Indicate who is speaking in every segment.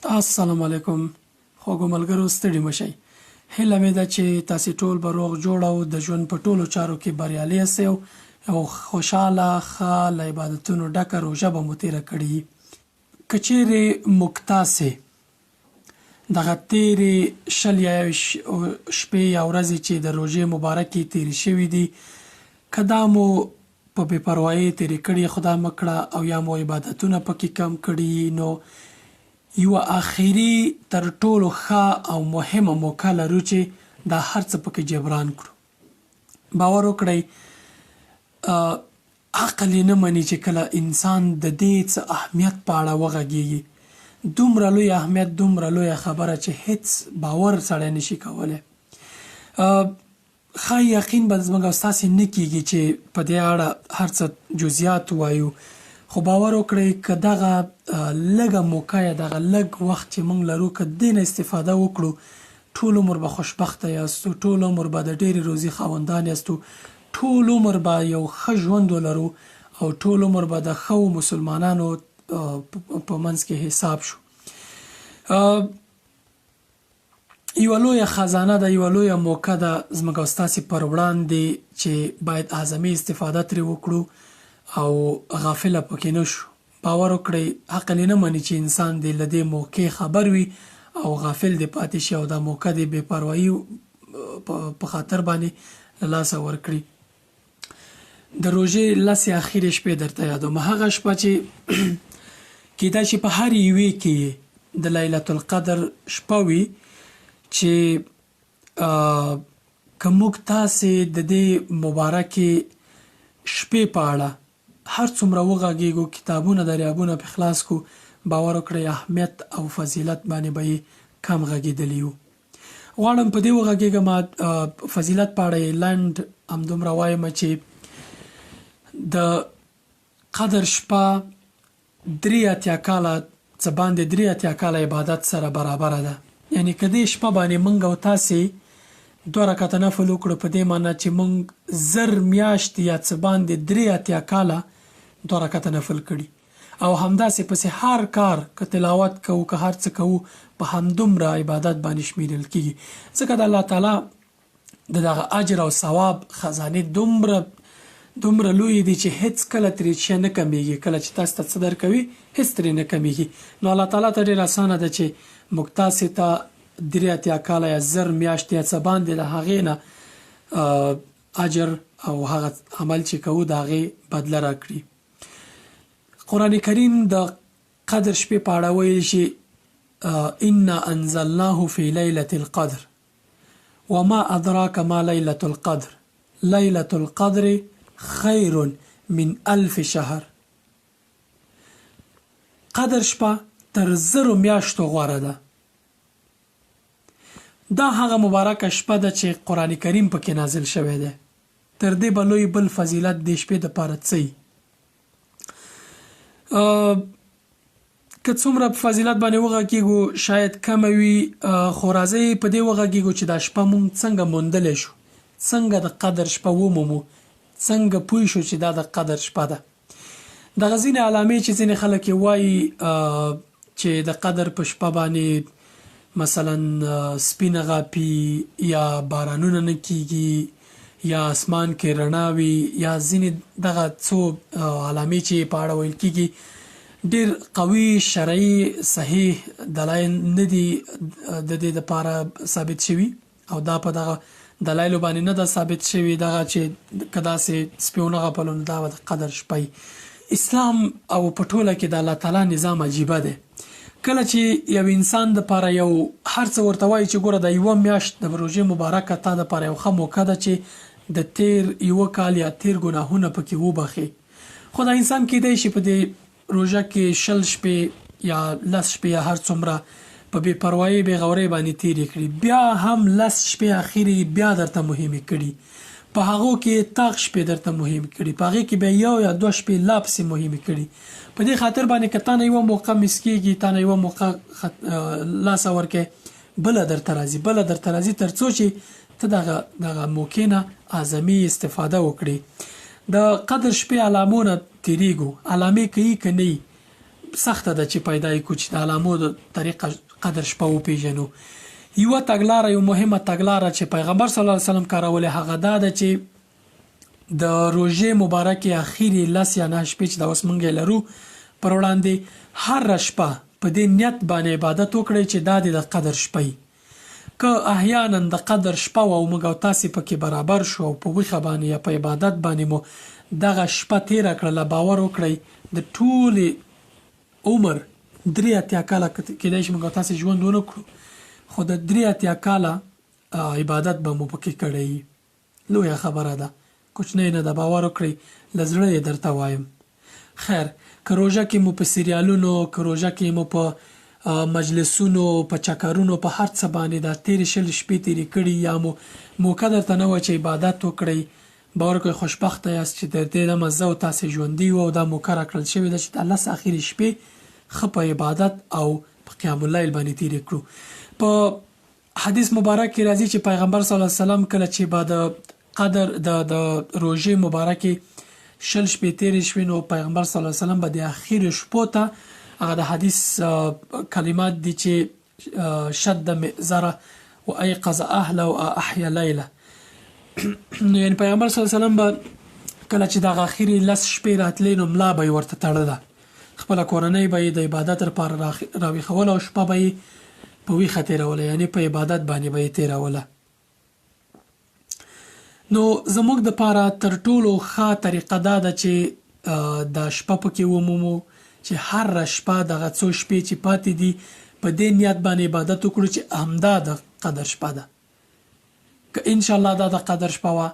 Speaker 1: السلام علیکم خوږو ملګرو ستړي مشئ هیله مې ده چې تاسې ټول به روغ جوړ او د ژوند په ټولو چارو کې بریالي یاستئ او خوشحاله ښه له عبادتونو ډکه روژه به مو تېره کړې که چیرې موږ تاسې دغه تېرې شل یا شپې یا ورځې چې د روژې مبارکې تېرې شوي دي که دا مو په بې پروایۍ تېرې کړي خدای مه کړه او یا مو عبادتونه پکې کم کړي نو یوه آخري تر ټولو ښه او مهمه موقع لرو چې دا هر څه پکې جبران کړو. باور وکړئ عقل یې نه مني چې کله انسان د دې څه اهمیت په اړه وغږیږي. دومره لوی اهمیت، دومره لویه خبره چې هیڅ باور سړی نشي کولی. ښایي یقین به زموږ او ستاسې نه کیږي چې په دې اړه هر څه جزئیات ووایو، خو باور وکړئ که دغه لږه موقع یا دغه لږ وخت چې موږ لرو که د دې نه استفاده وکړو ټول عمر به خوشبخته یاستو، ټول عمر به د ډېرې روزي خاوندان یاستو، ټول عمر به یو ښه ژوند ولرو او ټول عمر به د ښو مسلمانانو په منځ کې حساب شو. یوه لویه خزانه ده، یوه لویه موقع ده زموږ او ستاسې پر وړاندې چې باید اعظمي استفاده ترې وکړو او غافله پکې نه شو. باور وکړئ عقل یې نه مني چې انسان دې له دې موقع خبر وي او غافل دې پاتې شي او دا موقع دې بې پروایي په خاطر باندې له لاسه ورکړي. د روژې لسې اخرې شپې درته یادوم، هغه شپه چې کیدای شي په هر یوې کې د لیلة القدر شپه وي چې که موږ تاسې د دې مبارکې شپې په اړه هر څومره وغږیږو، کتابونه دریابونه پې خلاص کو، باور وکړئ اهمیت او فضیلت باندې به یې کم غږېدلي یو. غواړم په دې وغږېږم فضیلت په اړه یې لنډ همدومره وایم چې د قدر شپه 83 کاله څه باندې 83 کاله عبادت سره برابره ده. یعنی که دې شپه باندې موږ او تاسې 2 رکعته نفل وکړو په دې معنی چې موږ 1000 میاشتې یا څه باندې 83 کاله 2 رکعته نفل کړي او همداسې پسې هر کار که تلاوت کوو که هر څه کوو په همدومره عبادت باندې شمیرل کیږي، ځکه د الله تعالی د دغه اجر او ثواب خزانې دومره لوی دي چې هیڅ کله ترې شی نه کمیږي. کله چې تاسو ته څه درکوي هیڅ ترې نه کمیږي. نو الله تعالی ته ډېر اسانه ده چې موږ تاسې ته 83 کاله یا 1000 میاشتې یا څه باندې د هغې نه اجر او هغه عمل چې کوو د هغې بدله راکړي. قرآن کریم د قدر شپې په اړه ویل شي انا انزلناه فی لیلة القدر وما ادراک ما لیلة القدر لیلة القدر خیر من 1000 شهر. قدر شپه تر 1000 میاشتو غوره ده. دا هغه مبارکه شپه ده چې قرآن کریم پکې نازل شوی دی. تر دې به لوی بل فضیلت دې شپې دپاره څه وي. که څومره په فضیلت باندې وغږیږو شاید کمه وي، خو راځئ په دې وغږیږو چې دا شپه مونږ څنګه موندلی شو، څنګه د قدر شپه ومومو، څنګه پوه شو چې دا د قدر شپه ده. دغه ځینې علامې چې ځینې خلک یې وایي چې د قدر په شپه باندې مثلا سپینه غاپي یا بارانونه نه کیږي یا اسمان کې رڼا وي یا ځینې دغه څو علامې چې په اړه ویل کیږي ډېر قوي شرعي صحیح دلایل نه دي د دې دپاره ثابت شوي او دا په دغه دلایلو باندې نه ده ثابت شوي دغه چې که داسې سپی ونه غپلو نو دا به د قدر شپه. اسلام او په ټوله کې د الله تعالی نظام عجیبه دی. کله چې یو انسان دپاره یو هر څه ورته وایي چې ګوره د یوه میاشت د روژې مبارکه تا دپاره یو ښه موقع ده چې د تیر یوه کال یا تیر ګناهونه پکې وبخې، خو دا انسان کیدای شي په دې روژه کې 10 شپې یا 10 شپې یا هر څومره په بې پروایۍ بې غورۍ باندې تېرې کړي، بیا هم 10 شپې اخرې بیا درته مهمې کړي، په هغو کې طاق شپې درته مهمې کړي، په هغې کې بیا 1 یا 2 شپې لا پسې مهمې کړي. په دې خاطر باندې که تا نه یوه موقع مس کېږي، تا نه یوه موقع لاسه ورکړې، بله درته راځي، بله درته راځي، تر څو چې ته دغه موقع نه اعظمي استفاده وکړې. د قدر شپې علامو نه تېرېږو، علامې که یي که نه یي، سخته ده چې پیدا یې کړو چې د علامو د طریقه قدر شپه وپېژنو. یوه تګلاره، یو مهمه تګلاره چې پیغمبر صلی الله علیه وسلم کارولې هغه دا ده چې د روژې مبارکې اخیری 10 یا 9 شپې چې دا اوس موږ یې لرو پر وړاندې هر شپه په دې نیت باندې عبادت وکړئ چې دا د قدر شپه وي. که احیانا د قدر شپه او موږ او تاسې پکې برابر شو او په ویښه باندې یا په عبادت باندې مو دغه شپه تیره کړله، باور وکړئ د ټولې عمر 83 کاله کېدای شي موږ او تاسې ژوند ونه کړو، خو د 83 کاله عبادت به مو پکې کړی. لویه خبره ده، کوچنی نه ده، باور وکړئ، له زړه یې درته وایم. خیر، که روژه کې مو په سیریالونو، که روژه کې مو په مجلسونو، په چکرونو، په هر څه باندې دا تیرې 20 شپې تیرې کړي یا مو موقع درته نه وه چې عبادت وکړئ، باور وکړئ خوشبخته یاست چې د دې دمه زه او تاسې ژوندي وو او دا موقع راکړل شوې ده چې د 10 اخرې شپې ښه په عبادت او په قیام اللیل باندې تیرې کړو. په حدیث مبارک کې راځي چې پیغمبر صلی الله علیه وسلم کله چې به د قدر د روژې مبارکې 20 شپې تیرې شوې نو پیغمبر صلی الله علیه وسلم به د اخرې شپو ته هغه د حدیث کلمات دي چې شد مئزره و ایقظ اهله و احیا لیله. نو یعنی پیغمبر صلی الله علیه وسلم به کله چې دغه اخرې 10 شپې راتلې نو ملا به یې ورته تړله، خپله کورنۍ به یې د عبادت لپاره راویښوله او شپه به یې په ویښه تېروله، یعنی په عبادت باندې به یې تېروله. نو زموږ دپاره تر ټولو ښه طریقه دا ده چې دا شپه پکې ومومو چې هر شپه دغه څو شپې چې پاتې دي په دې نیت باندې عبادت وکړو چې همدا د قدر شپه ده. که انشاءالله دا د قدر شپه وه،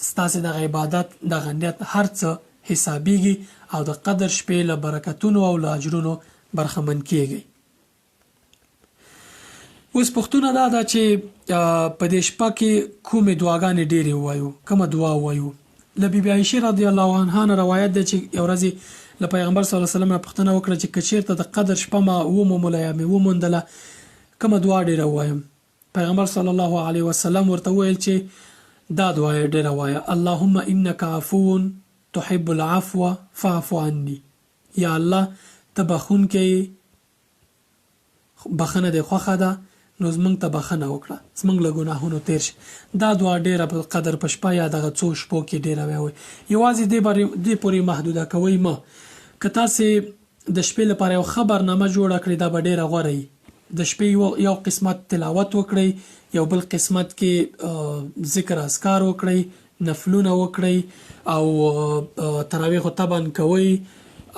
Speaker 1: ستاسې دغه عبادت دغه نیت هر څه حسابیږي او د قدر شپې له برکتونو او له اجرونو برخمن کیږي. اوس پوښتنه دا ده چې په دې شپه کې کومې دعاګانې ډېرې ووایو، کومه دعا ووایو؟ له بی بی عایشې رضی الله عنها نه روایت دی چې یو ورځ له پیغمبر صلی الله علیه وسلم نه پوښتنه وکړه چې که چېرته د قدر شپه ما ومومله یا مې وموندله کومه دعا ډېره ووایم؟ پیغمبر صلی الله علیه وسلم ورته وویل چې دا دعا یې ډېره وایه: اللهم انک عفو تحب العفو فاعف عني. یا الله ته بخښونکی، بخښنه دې خوښه ده نو زموږ ته بخښنه وکړه، زموږ له ګناهونو تیر شه. دا دعا ډېره په قدر په شپه یا دغه څو شپو کې ډېره وایئ. یوازې دې پورې محدوده کوئ مه. که تاسې د شپې لپاره یو ښه برنامه جوړه کړئ دا به ډېره غوره وي. د شپې یو قسمت تلاوت وکړئ، یو بل قسمت کې ذکر اذکار وکړئ، نفلونه وکړئ او تراویح طبعا کوئ،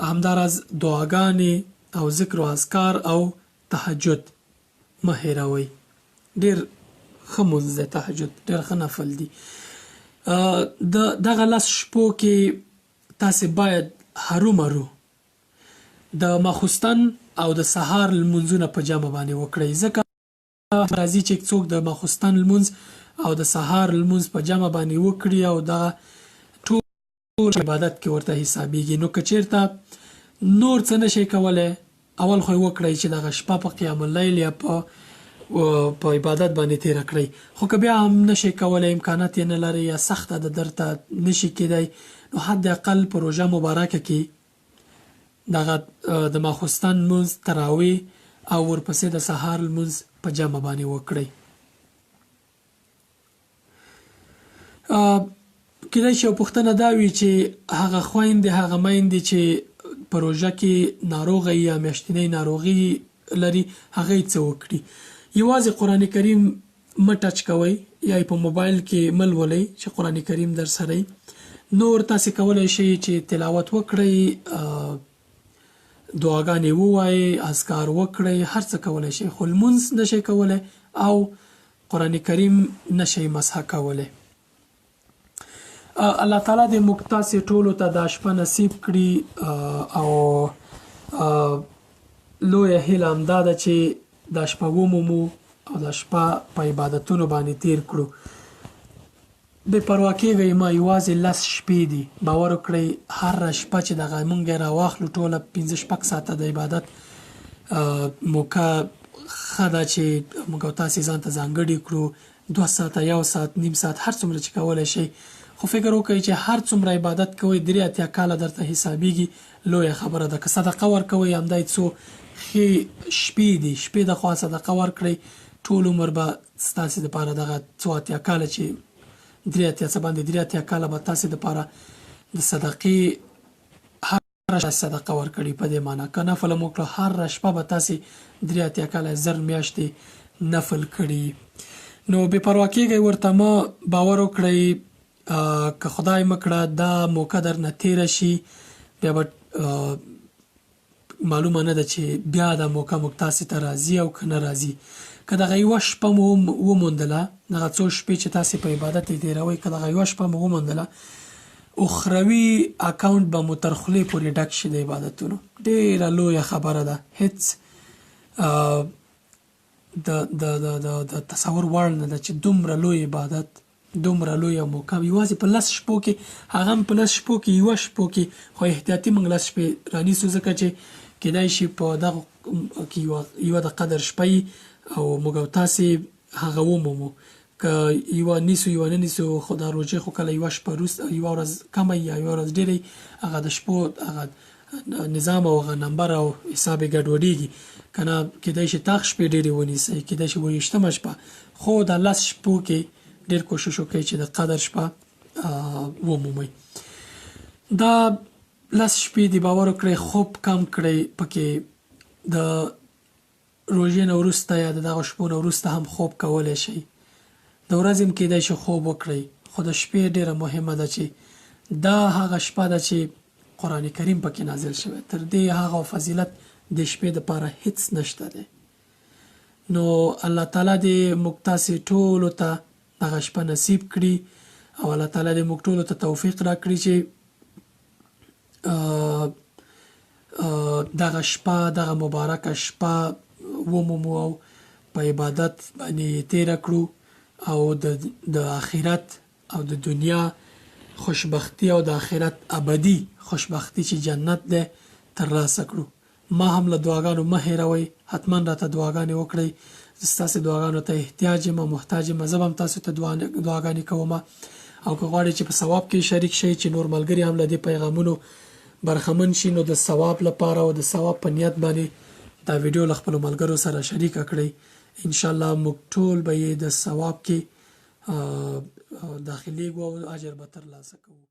Speaker 1: همداراز دعاګانې او ذکر و اذکار او تهجد مه هیروئ. ډېر ښه لمونځ دی تهجد، ډېر ښه نفل دی. دغه 10 شپو کې تاسې باید هرومرو د ماخوستن او د سهار لمونځونه په جمع باندې وکړئ، ځکه راځي چې څوک د ماخوستن لمونځ او د سهار لمونځ په جمع باندې وکړي او دغه ټول عبادت کې ورته حسابیږي. نو که چېرته نور څه نشئ کولی، اول خو یې وکړئ چې دغه شپه په قیام اللیل یا په عبادت باندې تیره کړئ. خو که بیا هم نشئ کولی، امکانات یې نه لرئ یا سخته ده، درته نشي کېدی، نو حد اقل په روژه مبارکه کې دغه د ماخوستن لمونځ، تراویح او ورپسې د سهار لمونځ په جمع باندې وکړئ. کېدای شي یو پوښتنه دا وي چې هغه خویندې، هغه میندې چې په روژه کې ناروغه یا میاشتنۍ ناروغي لري هغه څه وکړي؟ یوازې قرآن کریم مه ټچ کوئ یا په موبایل کې مه لولئ چې قرآن کریم در سره وي. نور تاسې کولی شئ چې تلاوت وکړئ، دعاګانې ووایئ، اذکار وکړئ، هر څه کولی شئ، خو لمونځ نشئ کولی او قرآن کریم نشئ مسح کولی. الله تعالی دې موږ تاسې ټولو ته دا شپه نصیب کړي او لویه هیله همدا ده چې دا شپه ومومو او دا شپه په عبادتونو باندې تیر کړو. بې پروا کېږئ مه، یوازې 10 شپې دي. باور وکړئ هر شپه چې دغه موږ یې راواخلو ټوله 5-6 ساعته د عبادت موقع ښه ده چې موږ او تاسې ځان ته ځانګړې کړو. 2 ساعته، 1 ساعت، نیم ساعت، هر څومره چې کولی شئ خو فکر وکړئ چې هر څومره عبادت کوئ 83 کاله درته حسابېږي لویه خبره ده. که صدقه ورکوئ همدا څو ښې شپې دي شپې دخوا صدقه ورکړئ ټول عمر به ستاسې دپاره دغه څو اتیا کاله چې 83 څه باندې 83 کاله به تاسې دپاره د صدقې هره صدقه ورکړي په دې معنا که نفل هم وکړه هره شپه به تاسې 83 کاله 1000 میاشتې نفل کړي. نو بې پروا کېږئ ورته مه باور وکړئ که خدای مکړه دا موقع درنه تېره شي بیا به معلومه نه ده چې بیا دا موقع موږ تاسې ته راځي او که نه راځي. که دغه یوه شپه مو وموندله دغه څو شپې چې تاسې په عبادت یې تېروئ که دغه یوه شپه مو وموندله اخروي اکاونټ به مو تر خولې پورې ډک شي د عبادتونو. ډېره لویه خبره ده هېڅ د تصور وړ نه ده چې دومره لوی عبادت دومره لویه موقع یوازې په 10 شپو کې هغه هم په 10 شپو کې یوه شپو کې خو احتیاطي موږ 10 شپې رانیسو ځکه چې کیدای شي په دغه کې یوه د قدر شپه او موږ او تاسې هغه ومومو که یوه نیسو یوه نه نیسو خو دا روژې خو کله یوه شپه وروسته یوه ورځ کمه یا یوه ورځ ډېره هغه د شپو هغه نظام او هغه نمبر او حساب یې ګډوډېږي که نه کیدای شي تاخ شپې ډېرې ونیسئ کیدای شي 28مه شپه خو د 10 شپو کې ډېر کوشش وکړئ چې د قدر شپه ومومئ. دا 10 شپې دې باور وکړئ خوب کم کړئ پکې د روژې نه وروسته یا د دغه شپو نه وروسته هم خوب کولی شئ د ورځې هم کیدای شي خوب وکړئ خو د شپې ډېره مهمه ده چې دا هغه شپه ده چې قرآن کریم پکې نازل شوی تر دې هغه فضیلت د شپې دپاره هیڅ نشته دی. نو الله تعالی دې موږ تاسې ټولو ته دغه شپه نصیب کړي او الله تعالی دې موږ ټولو ته توفیق راکړي چې دغه شپه دغه مبارکه شپه ومومو او په عبادت باندې تېره کړو او د آخرت او د دنیا خوشبختی او د آخرت ابدي خوشبختی چې جنت دی ترلاسه کړو. ما هم له دعاګانو مه هېروئ حتما راته دعاګانې وکړئ زه ستاسې دعاګانو ته احتیاج یم محتاج یم زه به هم تاسو ته دعاګانې کوم او که غواړئ چې په ثواب کې شریک شئ چې نور ملګري هم له دې پیغامونو برخمن شي نو د ثواب لپاره او د ثواب په نیت باندې دا ویډیو له خپلو ملګرو سره شریکه کړئ انشاءالله موږ ټول به یې د ثواب کې داخلیږو او اجر به ترلاسه کوو.